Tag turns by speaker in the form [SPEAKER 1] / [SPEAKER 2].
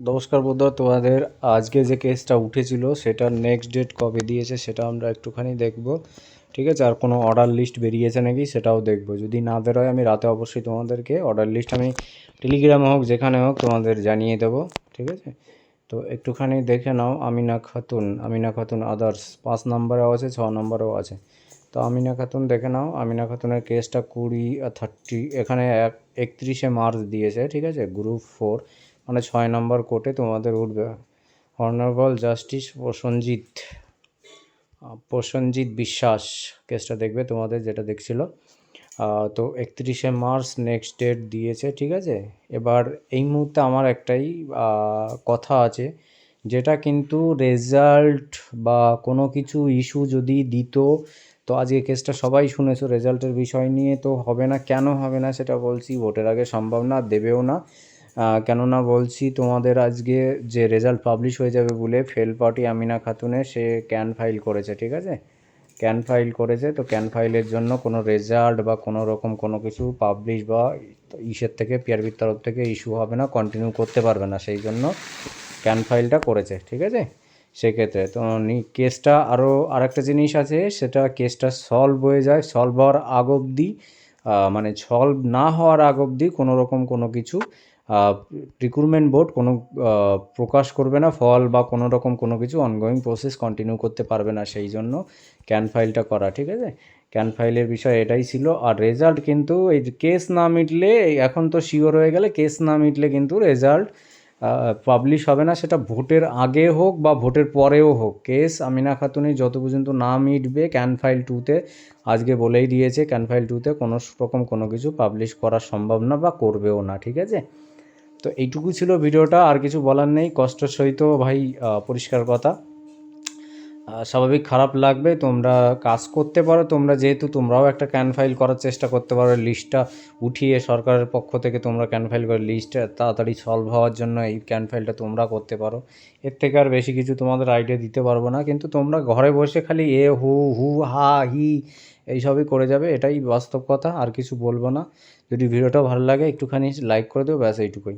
[SPEAKER 1] নমস্কার বন্ধুরা, তোমাদের আজকে যে কেসটা উঠেছিল সেটার নেক্সট ডেট কবে দিয়েছে সেটা আমরা একটুখানি দেখব। ঠিক আছে, আর কোনো অর্ডার লিস্ট বেরিয়েছে নাকি সেটাও দেখব। যদি না বেরোয় আমি রাতে অবশ্যই তোমাদেরকে অর্ডার লিস্ট আমি টেলিগ্রামে হোক যেখানে হোক তোমাদের জানিয়ে দেবো। ঠিক আছে, তো একটুখানি দেখে নাও। আমিনা খাতুন আদার্স 5 নম্বরেও আছে, 6 নম্বরেও আছে। তো আমিনা খাতুন দেখে নাও। আমিনা খাতুনের কেসটা 30 এখানে 31শে মার্চ দিয়েছে। ঠিক আছে, গ্রুপ 4 মানে 6 নম্বর কোর্টে তোমাদের উঠবে। অনারেবল জাস্টিস প্রসেনজিৎ বিশ্বাস কেসটা দেখবে তোমাদের, যেটা দেখছিল। তো 31শে মার্চ নেক্সট ডেট দিয়েছে। ঠিক আছে, এবার এই মুহূর্তে আমার একটাই কথা আছে, যেটা কিন্তু রেজাল্ট বা কোনো কিছু ইস্যু যদি দিত, তো আজকে কেসটা সবাই শুনেছো, রেজাল্টের বিষয় নিয়ে তো হবে না। কেন হবে না সেটা বলছি, ভোটের আগে সম্ভব না, দেবেও না। কেননা বলছি তোমাদের, আজকে যে রেজাল্ট পাবলিশ হয়ে যাবে বলে ফেল পার্টি আমিনা খাতুনে সে ক্যান ফাইল করেছে। ঠিক আছে, ক্যান ফাইল করেছে, তো ক্যান ফাইলের জন্য কোনো রেজাল্ট বা কোনো রকম কোনো কিছু পাবলিশ বা ইসের থেকে পিআরবির তরফ থেকে ইস্যু হবে না, কন্টিনিউ করতে পারবে না, সেই জন্য ক্যান ফাইলটা করেছে। ঠিক আছে, সেক্ষেত্রে তো কেসটা আরও আরেকটা জিনিস আছে, সেটা কেসটা সলভ হয়ে যায়, সলভ হওয়ার আগ অবধি মানে সলভ না হওয়ার আগ অবধি কোনো রকম কোনো কিছু রিক্রুটমেন্ট বোর্ড কোনো প্রকাশ করবে না ফল বা কোনো রকম কোনো কিছু অনগোয়িং প্রসেস কন্টিনিউ করতে পারবে না, সেই জন্য ক্যান ফাইলটা করা। ঠিক আছে, ক্যান ফাইলের বিষয় এটাই ছিল। আর রেজাল্ট কিন্তু এই কেস না মিটলে, এখন তো শিওর হয়ে গেলে, কেস না মিটলে কিন্তু রেজাল্ট পাবলিশ হবে না, সেটা ভোটের আগে হোক বা ভোটের পরেও হোক। কেস আমিনা খাতুনের যত পর্যন্ত না মিটবে ক্যান ফাইল 2তে, আজকে বলেই দিয়েছে ক্যান ফাইল 2তে কোনো রকম কোনো কিছু পাবলিশ করা সম্ভব না বা করবেও না। ঠিক আছে, তো এইটুকু ছিল ভিডিওটা, আর কিছু বলার নেই। কষ্টের সহিত ভাই পরিষ্কার কথা, স্বাভাবিক খারাপ লাগবে। তোমরা কাজ করতে পারো, তোমরা যেহেতু তোমরাও একটা ক্যান ফাইল করার চেষ্টা করতে পারো, লিস্টটা উঠিয়ে সরকারের পক্ষ থেকে তোমরা ক্যান ফাইল করে লিস্টটা তাড়াতাড়ি সলভ হওয়ার জন্য এই ক্যান ফাইলটা তোমরা করতে পারো। এর থেকে আর বেশি কিছু তোমাদের আইডিয়া দিতে পারবো না, কিন্তু তোমরা ঘরে বসে খালি হু হু হা হি এইসবই করে যাবে, এটাই বাস্তব কথা, আর কিছু বলবো না। যদি ভিডিওটা ভালো লাগে একটুখানি লাইক করে দেবো, ব্যাস এইটুকুই।